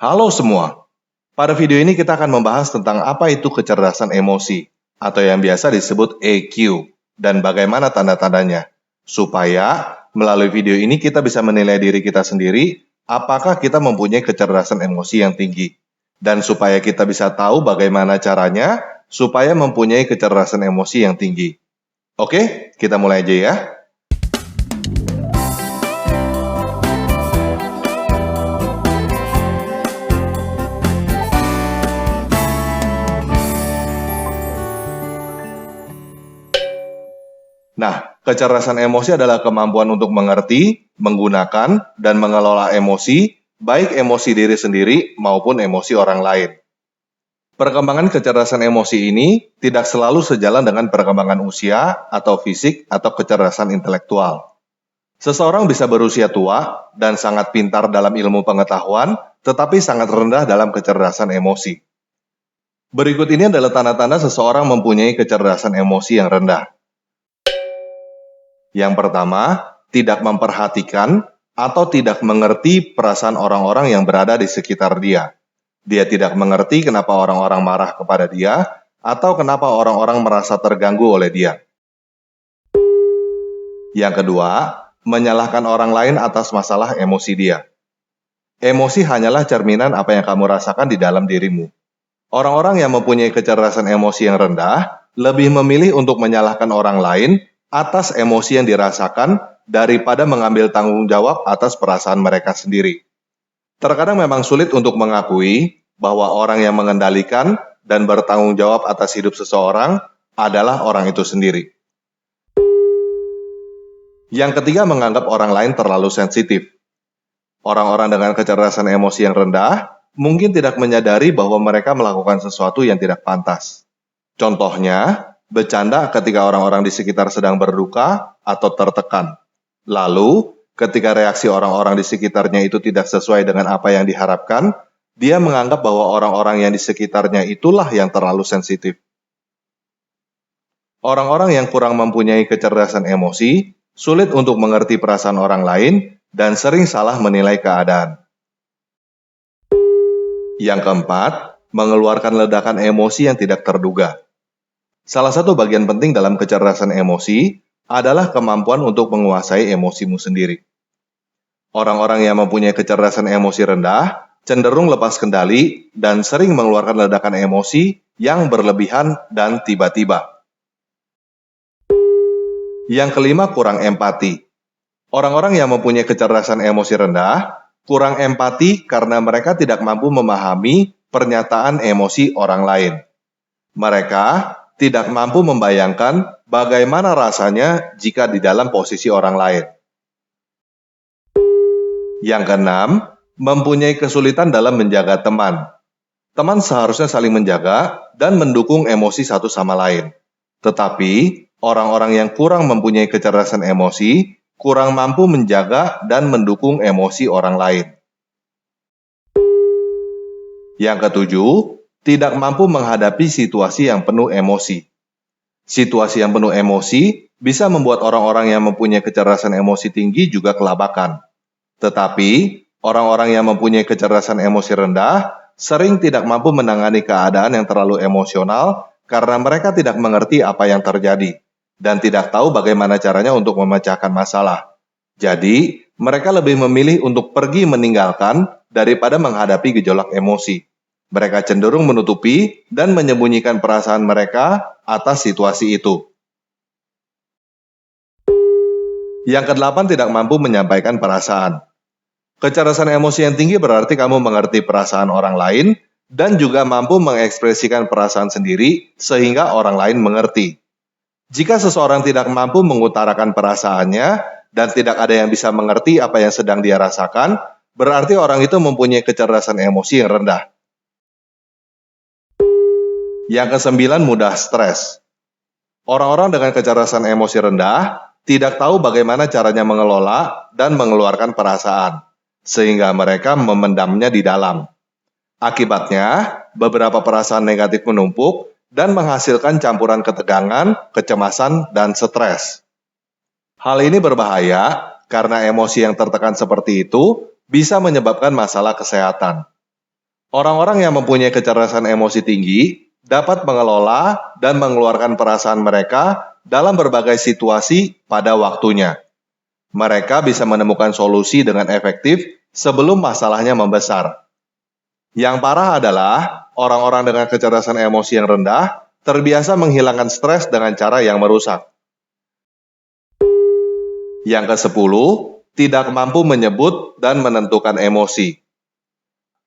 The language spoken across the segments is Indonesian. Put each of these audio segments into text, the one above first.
Halo semua, pada video ini kita akan membahas tentang apa itu kecerdasan emosi, atau yang biasa disebut EQ, dan bagaimana tanda-tandanya. Supaya melalui video ini kita bisa menilai diri kita sendiri, apakah kita mempunyai kecerdasan emosi yang tinggi. Dan supaya kita bisa tahu bagaimana caranya, supaya mempunyai kecerdasan emosi yang tinggi. Oke, kita mulai aja ya. Nah, kecerdasan emosi adalah kemampuan untuk mengerti, menggunakan, dan mengelola emosi, baik emosi diri sendiri maupun emosi orang lain. Perkembangan kecerdasan emosi ini tidak selalu sejalan dengan perkembangan usia atau fisik atau kecerdasan intelektual. Seseorang bisa berusia tua dan sangat pintar dalam ilmu pengetahuan, tetapi sangat rendah dalam kecerdasan emosi. Berikut ini adalah tanda-tanda seseorang mempunyai kecerdasan emosi yang rendah. Yang pertama, tidak memperhatikan atau tidak mengerti perasaan orang-orang yang berada di sekitar dia. Dia tidak mengerti kenapa orang-orang marah kepada dia atau kenapa orang-orang merasa terganggu oleh dia. Yang kedua, menyalahkan orang lain atas masalah emosi dia. Emosi hanyalah cerminan apa yang kamu rasakan di dalam dirimu. Orang-orang yang mempunyai kecerdasan emosi yang rendah lebih memilih untuk menyalahkan orang lain atas emosi yang dirasakan daripada mengambil tanggung jawab atas perasaan mereka sendiri. Terkadang memang sulit untuk mengakui bahwa orang yang mengendalikan dan bertanggung jawab atas hidup seseorang adalah orang itu sendiri. Yang ketiga, menganggap orang lain terlalu sensitif. Orang-orang dengan kecerdasan emosi yang rendah mungkin tidak menyadari bahwa mereka melakukan sesuatu yang tidak pantas. Contohnya, bercanda ketika orang-orang di sekitar sedang berduka atau tertekan. Lalu, ketika reaksi orang-orang di sekitarnya itu tidak sesuai dengan apa yang diharapkan, dia menganggap bahwa orang-orang yang di sekitarnya itulah yang terlalu sensitif. Orang-orang yang kurang mempunyai kecerdasan emosi sulit untuk mengerti perasaan orang lain dan sering salah menilai keadaan. Yang keempat, mengeluarkan ledakan emosi yang tidak terduga. Salah satu bagian penting dalam kecerdasan emosi adalah kemampuan untuk menguasai emosimu sendiri. Orang-orang yang mempunyai kecerdasan emosi rendah cenderung lepas kendali dan sering mengeluarkan ledakan emosi yang berlebihan dan tiba-tiba. Yang kelima, kurang empati. Orang-orang yang mempunyai kecerdasan emosi rendah kurang empati karena mereka tidak mampu memahami pernyataan emosi orang lain. Mereka tidak mampu membayangkan bagaimana rasanya jika di dalam posisi orang lain. Yang keenam, mempunyai kesulitan dalam menjaga teman. Teman seharusnya saling menjaga dan mendukung emosi satu sama lain. Tetapi, orang-orang yang kurang mempunyai kecerdasan emosi kurang mampu menjaga dan mendukung emosi orang lain. Yang ketujuh, tidak mampu menghadapi situasi yang penuh emosi. Situasi yang penuh emosi bisa membuat orang-orang yang mempunyai kecerdasan emosi tinggi juga kelabakan. Tetapi, orang-orang yang mempunyai kecerdasan emosi rendah sering tidak mampu menangani keadaan yang terlalu emosional karena mereka tidak mengerti apa yang terjadi dan tidak tahu bagaimana caranya untuk memecahkan masalah. Jadi, mereka lebih memilih untuk pergi meninggalkan daripada menghadapi gejolak emosi. Mereka cenderung menutupi dan menyembunyikan perasaan mereka atas situasi itu. Yang kedelapan, tidak mampu menyampaikan perasaan. Kecerdasan emosi yang tinggi berarti kamu mengerti perasaan orang lain dan juga mampu mengekspresikan perasaan sendiri sehingga orang lain mengerti. Jika seseorang tidak mampu mengutarakan perasaannya dan tidak ada yang bisa mengerti apa yang sedang dia rasakan, berarti orang itu mempunyai kecerdasan emosi yang rendah. Yang kesembilan, mudah stres. Orang-orang dengan kecerdasan emosi rendah tidak tahu bagaimana caranya mengelola dan mengeluarkan perasaan, sehingga mereka memendamnya di dalam. Akibatnya, beberapa perasaan negatif menumpuk dan menghasilkan campuran ketegangan, kecemasan, dan stres. Hal ini berbahaya karena emosi yang tertekan seperti itu bisa menyebabkan masalah kesehatan. Orang-orang yang mempunyai kecerdasan emosi tinggi dapat mengelola dan mengeluarkan perasaan mereka dalam berbagai situasi pada waktunya. Mereka bisa menemukan solusi dengan efektif sebelum masalahnya membesar. Yang parah adalah orang-orang dengan kecerdasan emosi yang rendah terbiasa menghilangkan stres dengan cara yang merusak. Yang ke-10, tidak mampu menyebut dan menentukan emosi.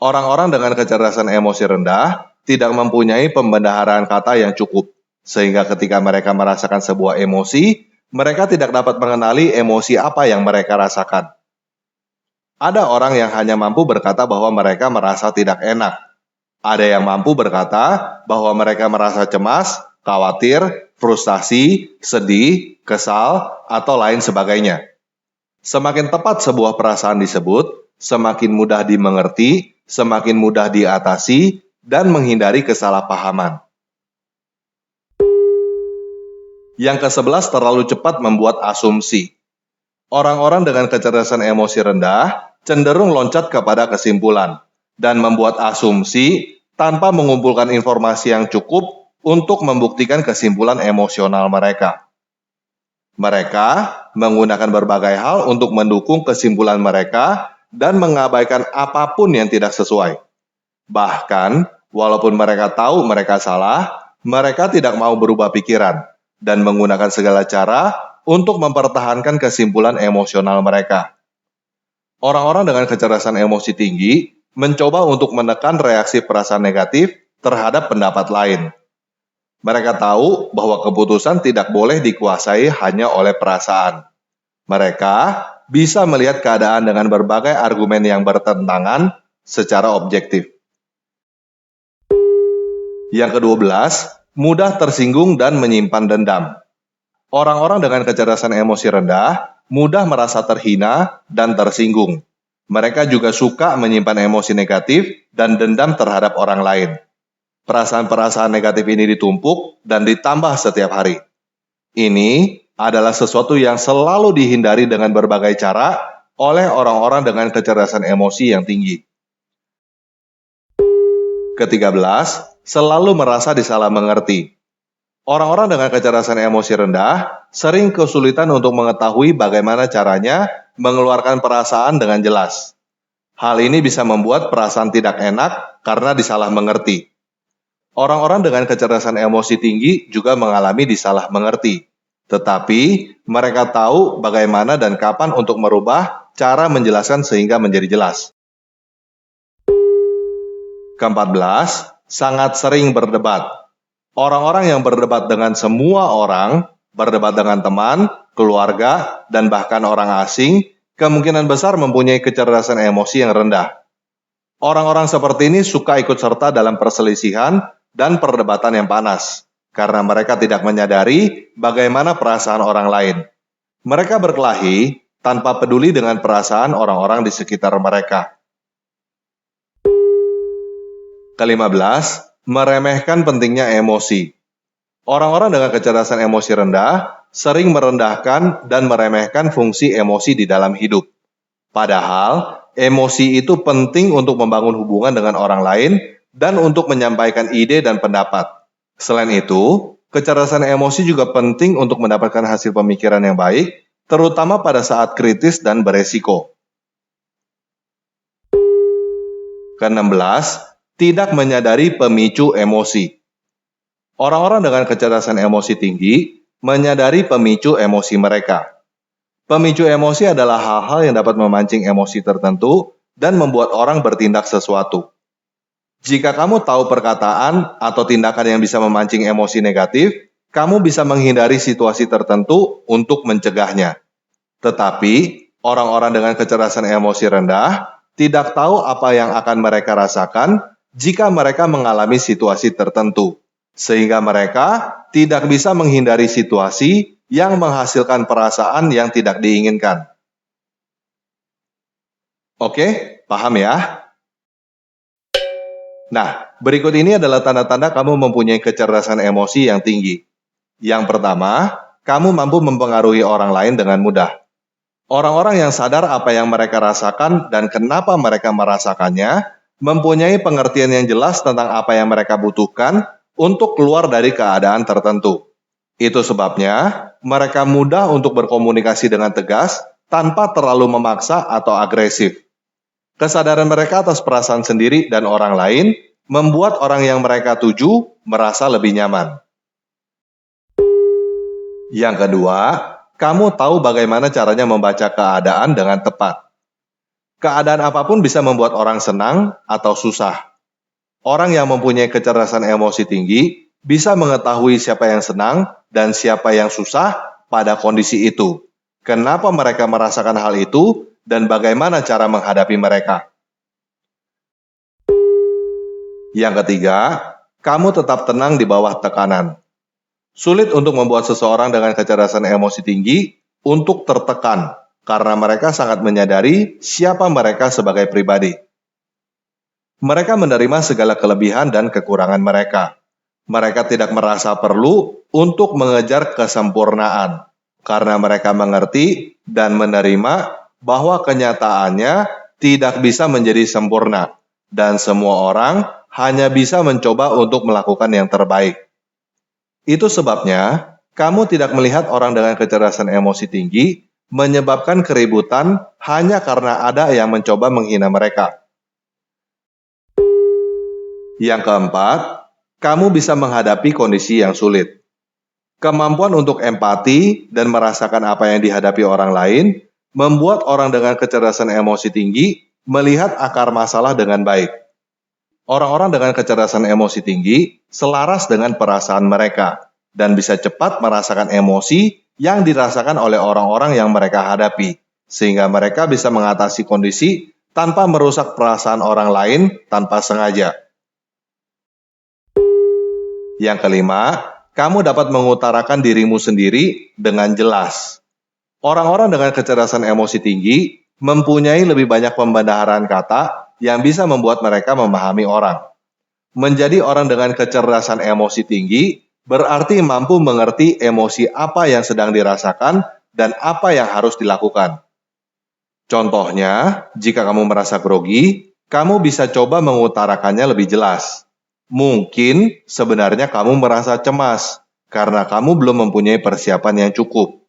Orang-orang dengan kecerdasan emosi rendah tidak mempunyai pembendaharaan kata yang cukup, sehingga ketika mereka merasakan sebuah emosi, mereka tidak dapat mengenali emosi apa yang mereka rasakan. Ada orang yang hanya mampu berkata bahwa mereka merasa tidak enak. Ada yang mampu berkata bahwa mereka merasa cemas, khawatir, frustasi, sedih, kesal, atau lain sebagainya. Semakin tepat sebuah perasaan disebut, semakin mudah dimengerti, semakin mudah diatasi, dan menghindari kesalahpahaman. Yang ke-11 terlalu cepat membuat asumsi. Orang-orang dengan kecerdasan emosi rendah cenderung loncat kepada kesimpulan dan membuat asumsi tanpa mengumpulkan informasi yang cukup untuk membuktikan kesimpulan emosional mereka. Mereka menggunakan berbagai hal untuk mendukung kesimpulan mereka dan mengabaikan apapun yang tidak sesuai. Bahkan, walaupun mereka tahu mereka salah, mereka tidak mau berubah pikiran dan menggunakan segala cara untuk mempertahankan kesimpulan emosional mereka. Orang-orang dengan kecerdasan emosi tinggi mencoba untuk menekan reaksi perasaan negatif terhadap pendapat lain. Mereka tahu bahwa keputusan tidak boleh dikuasai hanya oleh perasaan. Mereka bisa melihat keadaan dengan berbagai argumen yang bertentangan secara objektif. Yang ke-12, mudah tersinggung dan menyimpan dendam. Orang-orang dengan kecerdasan emosi rendah mudah merasa terhina dan tersinggung. Mereka juga suka menyimpan emosi negatif dan dendam terhadap orang lain. Perasaan-perasaan negatif ini ditumpuk dan ditambah setiap hari. Ini adalah sesuatu yang selalu dihindari dengan berbagai cara oleh orang-orang dengan kecerdasan emosi yang tinggi. Ke-13, selalu merasa disalah mengerti. Orang-orang dengan kecerdasan emosi rendah sering kesulitan untuk mengetahui bagaimana caranya mengeluarkan perasaan dengan jelas. Hal ini bisa membuat perasaan tidak enak karena disalah mengerti. Orang-orang dengan kecerdasan emosi tinggi juga mengalami disalah mengerti. Tetapi, mereka tahu bagaimana dan kapan untuk merubah cara menjelaskan sehingga menjadi jelas. Ke-14, sangat sering berdebat. Orang-orang yang berdebat dengan semua orang, berdebat dengan teman, keluarga, dan bahkan orang asing, kemungkinan besar mempunyai kecerdasan emosi yang rendah. Orang-orang seperti ini suka ikut serta dalam perselisihan dan perdebatan yang panas, karena mereka tidak menyadari bagaimana perasaan orang lain. Mereka berkelahi tanpa peduli dengan perasaan orang-orang di sekitar mereka. Ke-15, meremehkan pentingnya emosi. Orang-orang dengan kecerdasan emosi rendah sering merendahkan dan meremehkan fungsi emosi di dalam hidup. Padahal, emosi itu penting untuk membangun hubungan dengan orang lain dan untuk menyampaikan ide dan pendapat. Selain itu, kecerdasan emosi juga penting untuk mendapatkan hasil pemikiran yang baik, terutama pada saat kritis dan beresiko. Ke-16, tidak menyadari pemicu emosi. Orang-orang dengan kecerdasan emosi tinggi menyadari pemicu emosi mereka. Pemicu emosi adalah hal-hal yang dapat memancing emosi tertentu dan membuat orang bertindak sesuatu. Jika kamu tahu perkataan atau tindakan yang bisa memancing emosi negatif, kamu bisa menghindari situasi tertentu untuk mencegahnya. Tetapi, orang-orang dengan kecerdasan emosi rendah tidak tahu apa yang akan mereka rasakan jika mereka mengalami situasi tertentu, sehingga mereka tidak bisa menghindari situasi yang menghasilkan perasaan yang tidak diinginkan. Oke, paham ya? Nah, berikut ini adalah tanda-tanda kamu mempunyai kecerdasan emosi yang tinggi. Yang pertama, kamu mampu mempengaruhi orang lain dengan mudah. Orang-orang yang sadar apa yang mereka rasakan dan kenapa mereka merasakannya mempunyai pengertian yang jelas tentang apa yang mereka butuhkan untuk keluar dari keadaan tertentu. Itu sebabnya mereka mudah untuk berkomunikasi dengan tegas tanpa terlalu memaksa atau agresif. Kesadaran mereka atas perasaan sendiri dan orang lain membuat orang yang mereka tuju merasa lebih nyaman. Yang kedua, kamu tahu bagaimana caranya membaca keadaan dengan tepat. Keadaan apapun bisa membuat orang senang atau susah. Orang yang mempunyai kecerdasan emosi tinggi bisa mengetahui siapa yang senang dan siapa yang susah pada kondisi itu. Kenapa mereka merasakan hal itu dan bagaimana cara menghadapi mereka. Yang ketiga, kamu tetap tenang di bawah tekanan. Sulit untuk membuat seseorang dengan kecerdasan emosi tinggi untuk tertekan karena mereka sangat menyadari siapa mereka sebagai pribadi. Mereka menerima segala kelebihan dan kekurangan mereka. Mereka tidak merasa perlu untuk mengejar kesempurnaan karena mereka mengerti dan menerima bahwa kenyataannya tidak bisa menjadi sempurna dan semua orang hanya bisa mencoba untuk melakukan yang terbaik. Itu sebabnya kamu tidak melihat orang dengan kecerdasan emosi tinggi menyebabkan keributan hanya karena ada yang mencoba menghina mereka. Yang keempat, kamu bisa menghadapi kondisi yang sulit. Kemampuan untuk empati dan merasakan apa yang dihadapi orang lain membuat orang dengan kecerdasan emosi tinggi melihat akar masalah dengan baik. Orang-orang dengan kecerdasan emosi tinggi selaras dengan perasaan mereka dan bisa cepat merasakan emosi yang dirasakan oleh orang-orang yang mereka hadapi, sehingga mereka bisa mengatasi kondisi tanpa merusak perasaan orang lain tanpa sengaja. Yang kelima, kamu dapat mengutarakan dirimu sendiri dengan jelas. Orang-orang dengan kecerdasan emosi tinggi mempunyai lebih banyak pembendaharaan kata yang bisa membuat mereka memahami orang. Menjadi orang dengan kecerdasan emosi tinggi berarti mampu mengerti emosi apa yang sedang dirasakan dan apa yang harus dilakukan. Contohnya, jika kamu merasa grogi, kamu bisa coba mengutarakannya lebih jelas. Mungkin sebenarnya kamu merasa cemas karena kamu belum mempunyai persiapan yang cukup.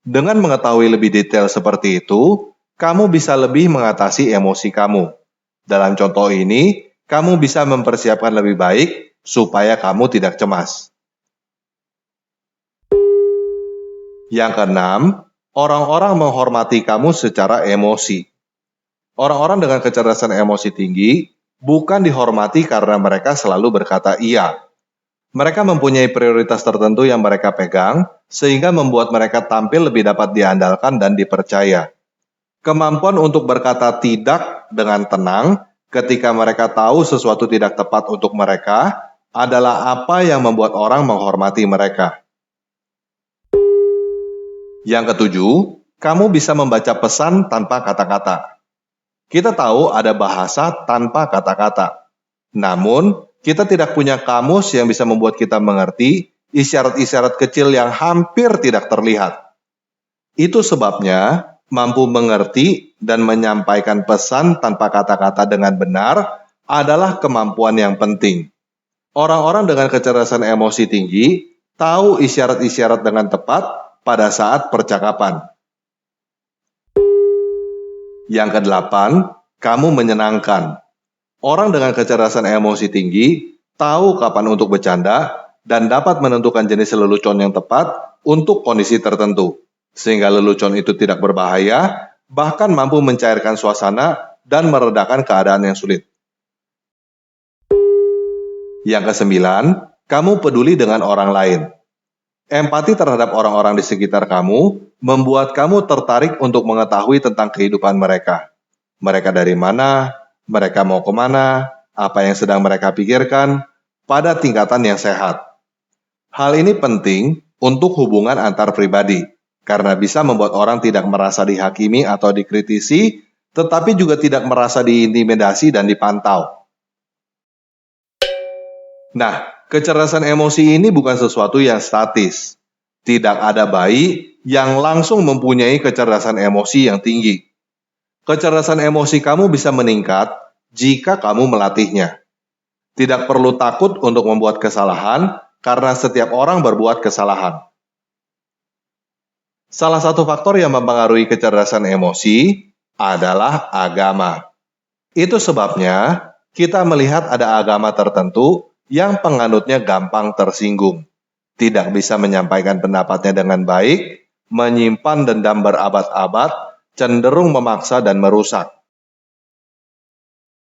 Dengan mengetahui lebih detail seperti itu, kamu bisa lebih mengatasi emosi kamu. Dalam contoh ini, kamu bisa mempersiapkan lebih baik supaya kamu tidak cemas. Yang keenam, orang-orang menghormati kamu secara emosi. Orang-orang dengan kecerdasan emosi tinggi bukan dihormati karena mereka selalu berkata iya. Mereka mempunyai prioritas tertentu yang mereka pegang, sehingga membuat mereka tampil lebih dapat diandalkan dan dipercaya. Kemampuan untuk berkata tidak dengan tenang ketika mereka tahu sesuatu tidak tepat untuk mereka adalah apa yang membuat orang menghormati mereka. Yang ketujuh, kamu bisa membaca pesan tanpa kata-kata. Kita tahu ada bahasa tanpa kata-kata. Namun, kita tidak punya kamus yang bisa membuat kita mengerti isyarat-isyarat kecil yang hampir tidak terlihat. Itu sebabnya, mampu mengerti dan menyampaikan pesan tanpa kata-kata dengan benar adalah kemampuan yang penting. Orang-orang dengan kecerdasan emosi tinggi tahu isyarat-isyarat dengan tepat pada saat percakapan. Yang kedelapan, kamu menyenangkan. Orang dengan kecerdasan emosi tinggi tahu kapan untuk bercanda dan dapat menentukan jenis lelucon yang tepat untuk kondisi tertentu, sehingga lelucon itu tidak berbahaya, bahkan mampu mencairkan suasana dan meredakan keadaan yang sulit. Yang kesembilan, kamu peduli dengan orang lain. Empati terhadap orang-orang di sekitar kamu membuat kamu tertarik untuk mengetahui tentang kehidupan mereka. Mereka dari mana, mereka mau kemana, apa yang sedang mereka pikirkan, pada tingkatan yang sehat. Hal ini penting untuk hubungan antar pribadi, karena bisa membuat orang tidak merasa dihakimi atau dikritisi, tetapi juga tidak merasa diintimidasi dan dipantau. Nah, kecerdasan emosi ini bukan sesuatu yang statis. Tidak ada bayi yang langsung mempunyai kecerdasan emosi yang tinggi. Kecerdasan emosi kamu bisa meningkat jika kamu melatihnya. Tidak perlu takut untuk membuat kesalahan, karena setiap orang berbuat kesalahan. Salah satu faktor yang mempengaruhi kecerdasan emosi adalah agama. Itu sebabnya kita melihat ada agama tertentu yang penganutnya gampang tersinggung, tidak bisa menyampaikan pendapatnya dengan baik, menyimpan dendam berabad-abad, cenderung memaksa dan merusak.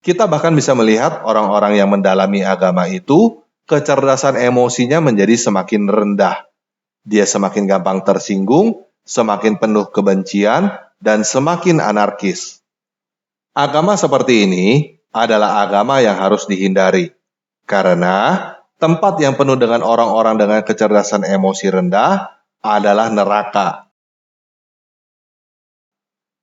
Kita bahkan bisa melihat orang-orang yang mendalami agama itu, kecerdasan emosinya menjadi semakin rendah. Dia semakin gampang tersinggung, semakin penuh kebencian, dan semakin anarkis. Agama seperti ini adalah agama yang harus dihindari, karena tempat yang penuh dengan orang-orang dengan kecerdasan emosi rendah adalah neraka.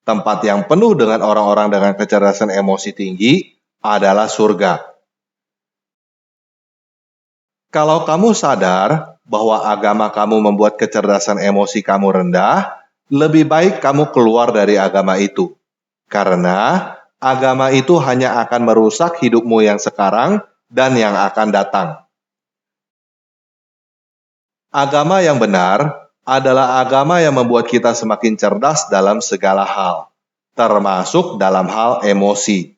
Tempat yang penuh dengan orang-orang dengan kecerdasan emosi tinggi adalah surga. Kalau kamu sadar bahwa agama kamu membuat kecerdasan emosi kamu rendah, lebih baik kamu keluar dari agama itu. Karena agama itu hanya akan merusak hidupmu yang sekarang dan yang akan datang. Agama yang benar adalah agama yang membuat kita semakin cerdas dalam segala hal, termasuk dalam hal emosi.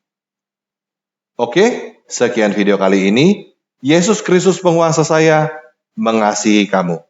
Oke, sekian video kali ini. Yesus Kristus penguasa saya mengasihi kamu.